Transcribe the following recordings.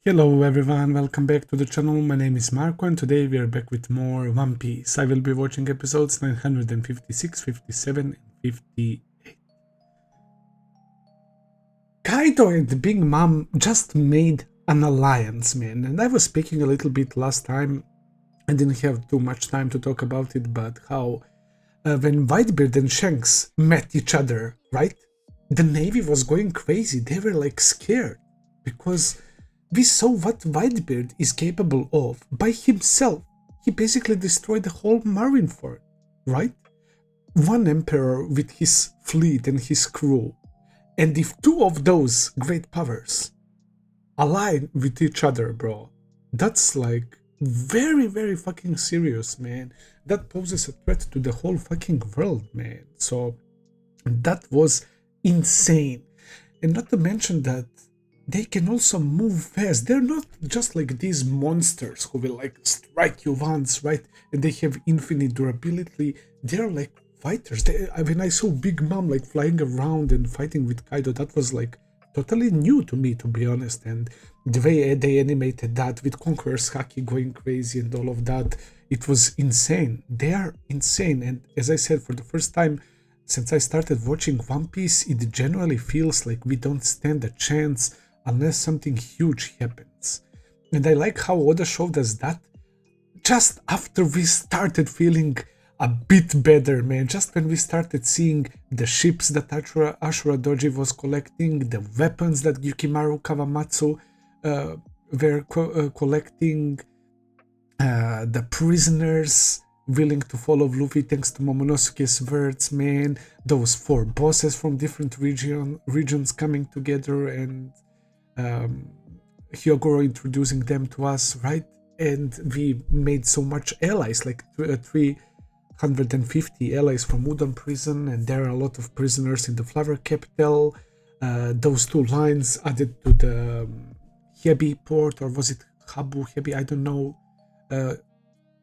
Hello everyone, welcome back to the channel. My name is Marco and today we are back with more One Piece. I will be watching episodes 956, 57 and 58. Kaido and Big Mom just made an alliance, man, and I was speaking a little bit last time. I didn't have too much time to talk about it, but how when Whitebeard and Shanks met each other, right? The Navy was going crazy. They were like scared because we saw what Whitebeard is capable of by himself. He basically destroyed the whole Marineford, right? One emperor with his fleet and his crew. And if two of those great powers align with each other, bro, that's like very, very fucking serious, man. That poses a threat to the whole fucking world, man. So that was insane. And not to mention that they can also move fast. They're not just like these monsters who will like strike you once, right? And they have infinite durability. They're like fighters. When I saw Big Mom like flying around and fighting with Kaido, that was like totally new to me, to be honest. And the way they animated that with Conqueror's Haki going crazy and all of that, it was insane. They are insane. And as I said, for the first time since I started watching One Piece, it generally feels like we don't stand a chance unless something huge happens. And I like how Oda showed us that just after we started feeling a bit better, man. Just when we started seeing the ships that Ashura Doji was collecting, the weapons that Yukimaru Kawamatsu were collecting, the prisoners willing to follow Luffy thanks to Momonosuke's words, man. Those four bosses from different regions coming together and Hyogoro introducing them to us, right? And we made so much allies, like 350 allies from Udon prison, and there are a lot of prisoners in the Flower Capital. Those two lines added to the Hebi port, or was it Habu Hebi? I don't know.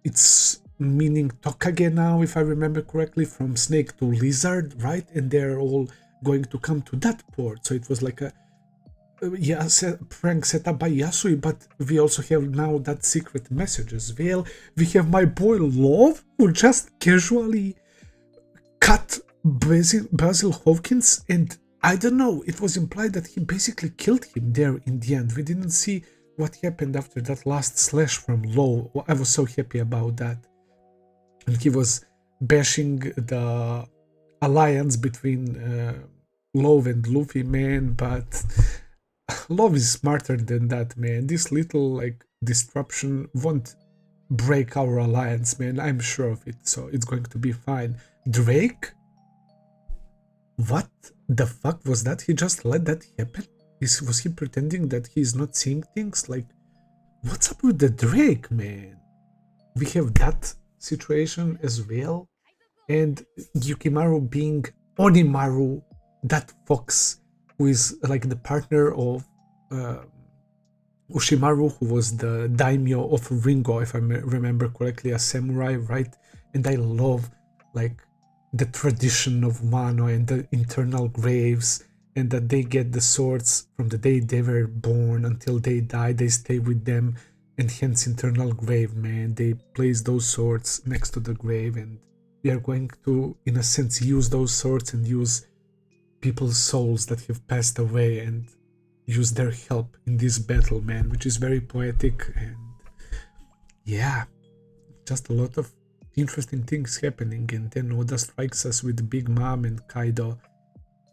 It's meaning Tokage now, if I remember correctly, from snake to lizard, right? And they're all going to come to that port. So it was like a prank set up by Yasui, but we also have now that secret message as well. We have my boy Love, who just casually cut Basil Hawkins, and I don't know, it was implied that he basically killed him there in the end. We didn't see what happened after that last slash from Law. I was so happy about that. And he was bashing the alliance between Love and Luffy, man, but Love is smarter than that, man. This little like disruption won't break our alliance, man. I'm sure of it, so it's going to be fine. Drake? What the fuck was that? He just let that happen? Was he pretending that he's not seeing things? Like, what's up with the Drake, man? We have that situation as well. And Yukimaru being Onimaru, that fox who is like the partner of Ushimaru, who was the daimyo of Ringo, if I remember correctly, a samurai, right? And I love like the tradition of Wano and the internal graves, and that they get the swords from the day they were born until they die. They stay with them, and hence internal grave, man. They place those swords next to the grave, and we are going to, in a sense, use those swords and use people's souls that have passed away and use their help in this battle, man, which is very poetic. And yeah, just a lot of interesting things happening. And then Oda strikes us with Big Mom and Kaido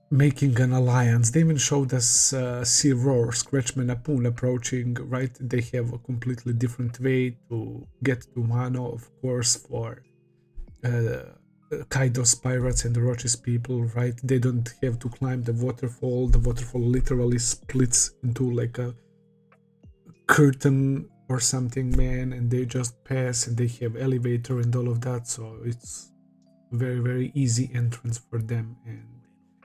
making an alliance. They even showed us Sea Roar, Scratchman Apun approaching, right? They have a completely different way to get to Wano, of course, for Kaido's pirates and the Orochi's people, right? They don't have to climb the waterfall. The waterfall literally splits into like a curtain or something, man, and they just pass, and they have elevator and all of that, so it's very, very easy entrance for them. And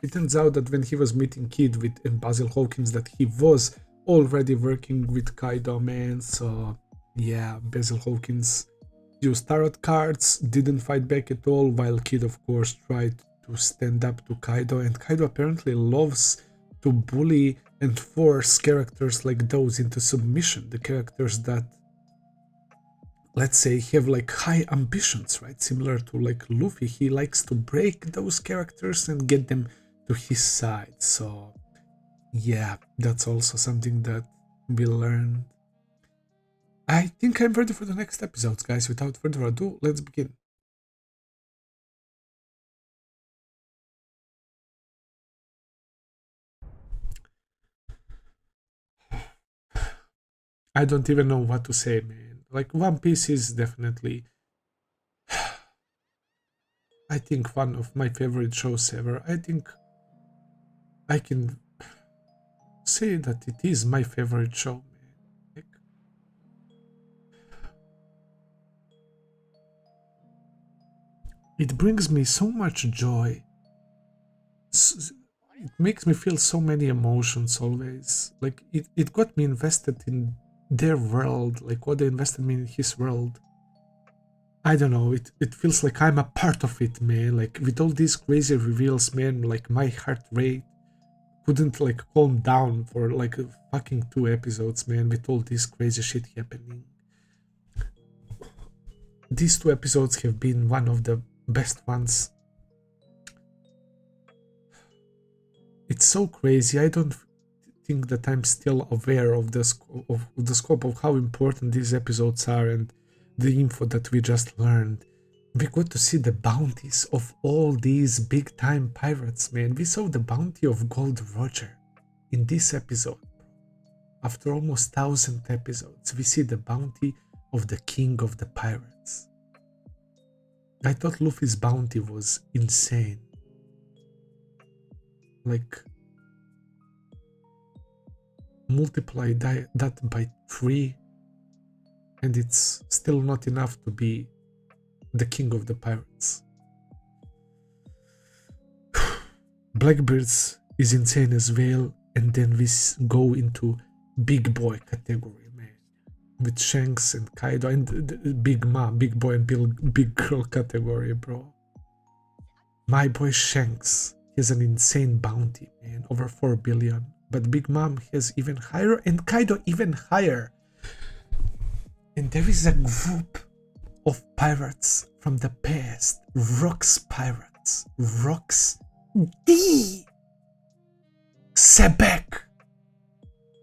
it turns out that when he was meeting Kid with and Basil Hawkins, that he was already working with Kaido, man. So yeah, Basil Hawkins used tarot cards, didn't fight back at all, while Kid of course tried to stand up to Kaido, and Kaido apparently loves to bully and force characters like those into submission. The characters that, let's say, have like high ambitions, right? Similar to like Luffy, he likes to break those characters and get them to his side. So yeah, that's also something that we learned. I think I'm ready for the next episodes, guys. Without further ado, let's begin. I don't even know what to say, man. Like, One Piece is definitely, I think, one of my favorite shows ever. I think I can say that it is my favorite show, man. Like, it brings me so much joy. It makes me feel so many emotions always. Like, it got me invested in their world, like what they invested me in his world. I don't know, it feels like I'm a part of it, man. Like, with all these crazy reveals, man, like my heart rate couldn't like calm down for like fucking 2 episodes, man, with all this crazy shit happening. These 2 episodes have been one of the best ones. It's so crazy. I don't think that I'm still aware of the scope of how important these episodes are and the info that we just learned. We got to see the bounties of all these big time pirates, man. We saw the bounty of Gold Roger in this episode. After almost 1,000 episodes, we see the bounty of the king of the pirates. I thought Luffy's bounty was insane. Like, multiply that by 3 and it's still not enough to be the king of the pirates. Blackbeard's is insane as well, and then we go into big boy category, man, with Shanks and Kaido, and the big boy and big girl category, bro. My boy Shanks has an insane bounty, man, over 4 billion, but Big Mom has even higher, and Kaido even higher. And there is a group of pirates from the past, Rocks pirates, Rocks D. Sebek.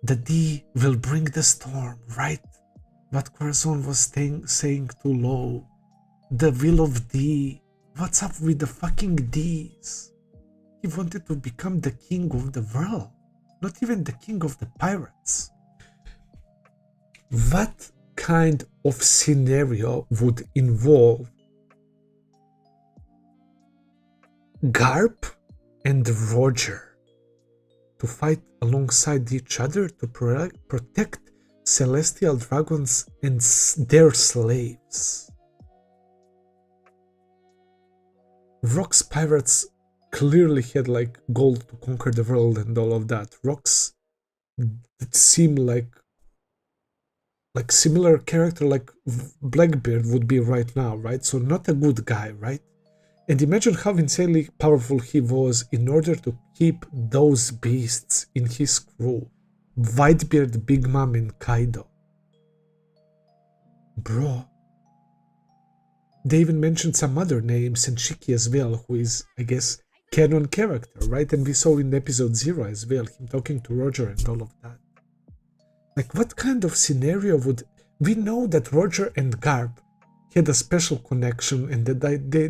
The D will bring the storm, right? What Corazon was saying too low. The will of D. What's up with the fucking D's? He wanted to become the king of the world, not even the king of the pirates. What kind of scenario would involve Garp and Roger to fight alongside each other to protect celestial dragons and their slaves? Rock's pirates clearly had like goal to conquer the world and all of that. Rocks seem like similar character like Blackbeard would be right now, right? So not a good guy, right? And imagine how insanely powerful he was in order to keep those beasts in his crew. Whitebeard, Big Mom, and Kaido. Bro. They even mentioned some other names, and Shiki as well, who is, I guess, canon character, right? And we saw in episode 0 as well, him talking to Roger and all of that. Like, what kind of scenario would... We know that Roger and Garp had a special connection and that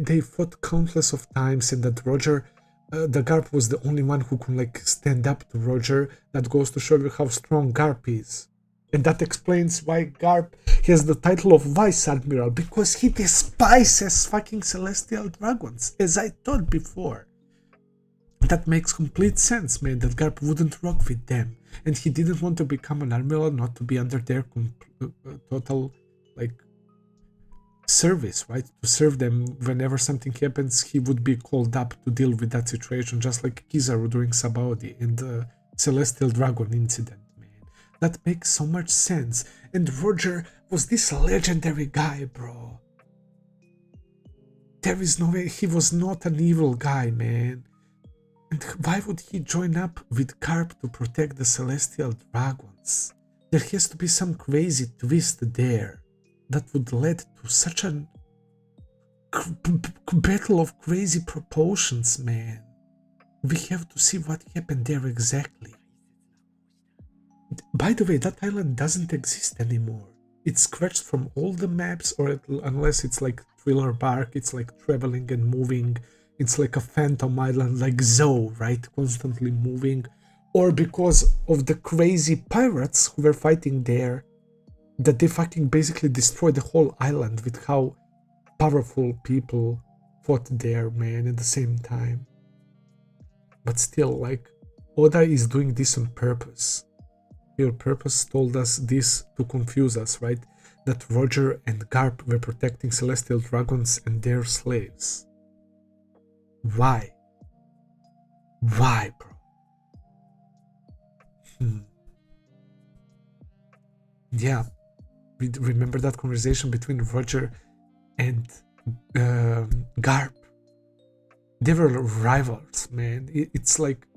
they fought countless of times, and that Roger, the Garp was the only one who could like stand up to Roger. That goes to show you how strong Garp is. And that explains why Garp has the title of Vice Admiral, because he despises fucking celestial dragons, as I thought before. That makes complete sense, man, that Garp wouldn't rock with them. And he didn't want to become an admiral, not to be under their total, like, service, right? To serve them whenever something happens, he would be called up to deal with that situation, just like Kizaru during Sabaody in the Celestial Dragon incident, man. That makes so much sense. And Roger was this legendary guy, bro. There is no way he was not an evil guy, man. And why would he join up with Garp to protect the celestial dragons? There has to be some crazy twist there that would lead to such a battle of crazy proportions, man. We have to see what happened there exactly. By the way, that island doesn't exist anymore. It's scratched from all the maps, or unless it's like Thriller Bark, it's like traveling and moving. It's like a phantom island, like Zoe, right? Constantly moving. Or because of the crazy pirates who were fighting there, that they fucking basically destroyed the whole island with how powerful people fought there, man, at the same time. But still, like, Oda is doing this on purpose. Your purpose told us this to confuse us, right? That Roger and Garp were protecting celestial dragons and their slaves. Why? Why, bro? Yeah, we remember that conversation between Roger and Garp. They were rivals, man. It's like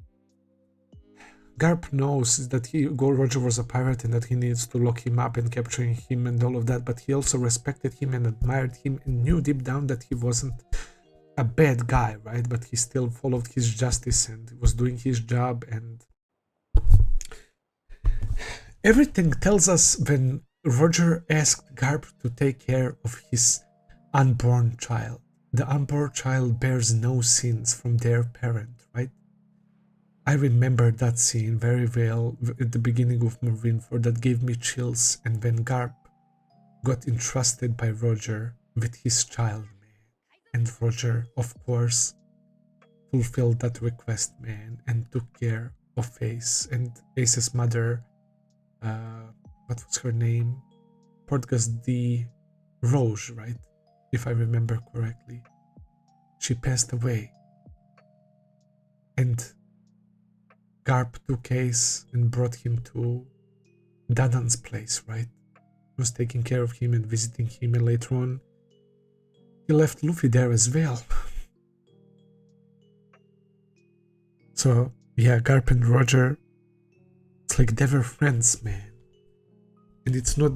Garp knows that Roger was a pirate and that he needs to lock him up and capturing him and all of that, but he also respected him and admired him and knew deep down that he wasn't a bad guy, right? But he still followed his justice and was doing his job. And everything tells us when Roger asked Garp to take care of his unborn child. The unborn child bears no sins from their parent, right? I remember that scene very well at the beginning of Marineford. That gave me chills. And when Garp got entrusted by Roger with his child, man, and Roger, of course, fulfilled that request, man, and took care of Ace and Ace's mother. What was her name? Portgas de Roge, right? If I remember correctly. She passed away. And Garp took Ace and brought him to Dadan's place, right? He was taking care of him and visiting him, and later on, he left Luffy there as well. So, yeah, Garp and Roger, it's like they were friends, man. And it's not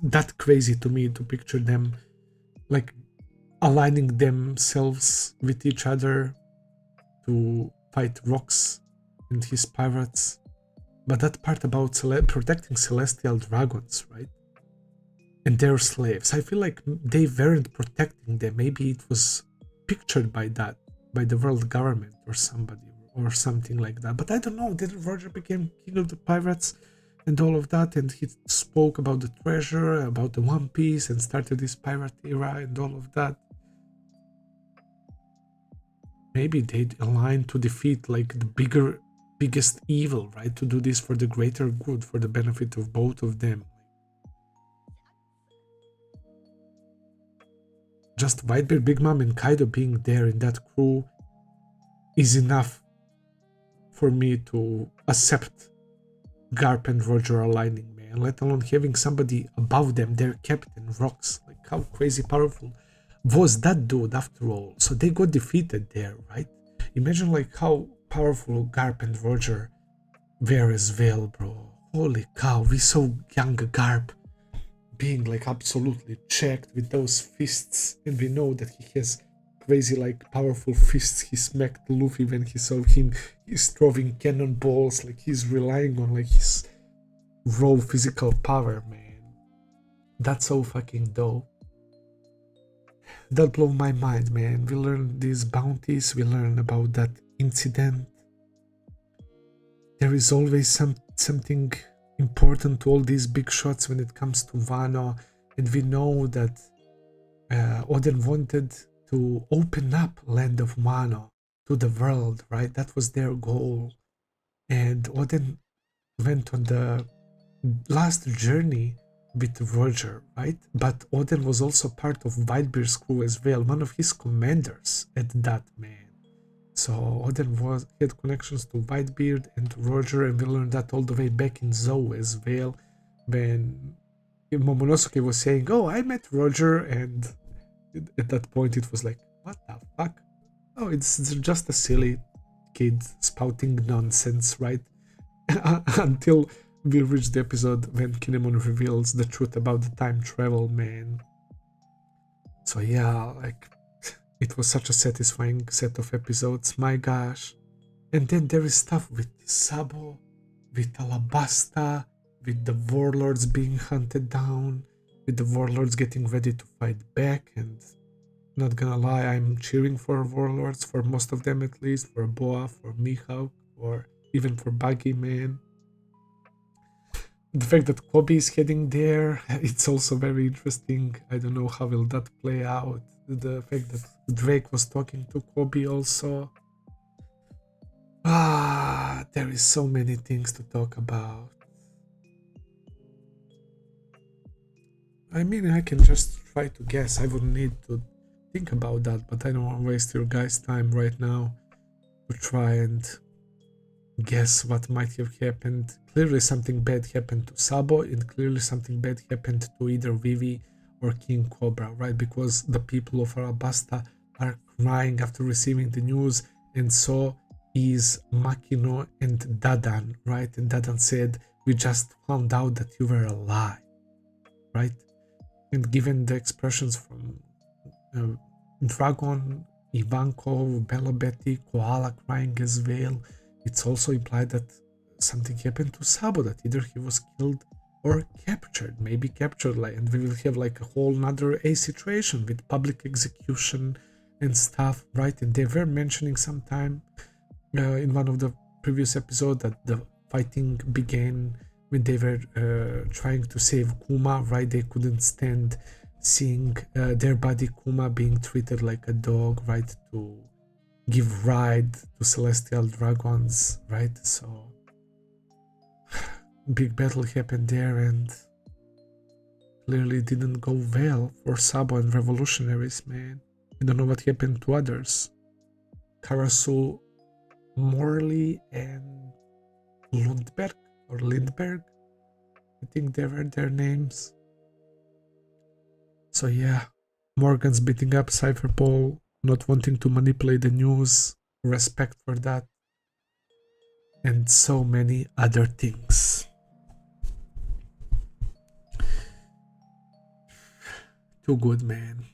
that crazy to me to picture them like aligning themselves with each other to fight Rocks and his pirates. But that part about protecting celestial dragons, right? And their slaves, I feel like they weren't protecting them. Maybe it was pictured by the world government or somebody or something like that. But I don't know, did Roger become king of the pirates and all of that, and he spoke about the treasure, about the One Piece, and started this pirate era and all of that? Maybe they'd align to defeat like the biggest evil, right? To do this for the greater good, for the benefit of both of them. Just Whitebeard, Big Mom, and Kaido being there in that crew is enough for me to accept Garp and Roger aligning, man. Let alone having somebody above them, their captain, Rocks. Like, how crazy powerful was that dude after all? So they got defeated there, right? Imagine like how powerful Garp and Roger were as well, bro. Holy cow, we saw young Garp being like absolutely checked with those fists, and we know that he has crazy like powerful fists. He smacked Luffy when he saw him. He's throwing cannonballs, like he's relying on like his raw physical power, man. That's so fucking dope. That blew my mind, man. We learn these bounties, we learn about that incident. There is always something important to all these big shots when it comes to Wano, and we know that Oden wanted to open up Land of Wano to the world, right? That was their goal. And Oden went on the last journey with Roger, right? But Oden was also part of Whitebeard's crew as well, one of his commanders at that, man. So Oden had connections to Whitebeard and to Roger, and we learned that all the way back in Zoe as well, when Momonosuke was saying, "Oh, I met Roger," and at that point it was like, what the fuck? Oh, it's just a silly kids spouting nonsense, right? Until we reach the episode when Kinemon reveals the truth about the time travel, man. So yeah, like, it was such a satisfying set of episodes, my gosh. And then there is stuff with Sabo, with Alabasta, with the warlords being hunted down, with the warlords getting ready to fight back. And not gonna lie, I'm cheering for warlords, for most of them at least, for Boa, for Mihawk, or even for Buggy, man. The fact that Kobe is heading there, it's also very interesting. I don't know how will that play out. The fact that Drake was talking to Kobe also. There is so many things to talk about. I mean, I can just try to guess. I wouldn't need to think about that, but I don't want to waste your guys' time right now to try and guess what might have happened. Clearly something bad happened to Sabo, and clearly something bad happened to either Vivi or King Cobra, right? Because the people of Arabasta are crying after receiving the news, and so is Makino and Dadan, right? And Dadan said, "We just found out that you were alive," right? And given the expressions from Dragon, Ivankov, Bella Betty, Koala crying as well, it's also implied that something happened to Sabo, that either he was killed or captured, maybe captured, and we will have like a whole nother A situation with public execution and stuff, right? And they were mentioning sometime in one of the previous episodes that the fighting began when they were trying to save Kuma, right? They couldn't stand seeing their buddy Kuma being treated like a dog, right? To give ride to celestial dragons, right? So big battle happened there, and clearly didn't go well for Sabo and revolutionaries, man. I don't know what happened to others. Karasu, Morley, and Lundberg or Lindberg, I think they were their names. So yeah, Morgan's beating up Cypherpole, not wanting to manipulate the news, respect for that, and so many other things. Too good, man.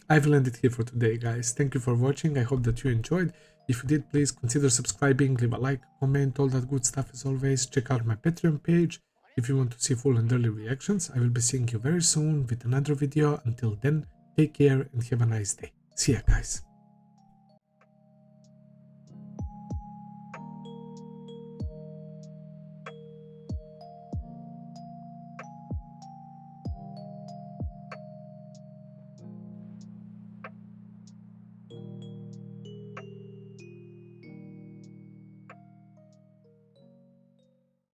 I've landed here for today, guys. Thank you for watching. I hope that you enjoyed. If you did, please consider subscribing, leave a like, comment, all that good stuff as always. Check out my Patreon page if you want to see full and early reactions. I will be seeing you very soon with another video. Until then, take care and have a nice day. See ya, guys.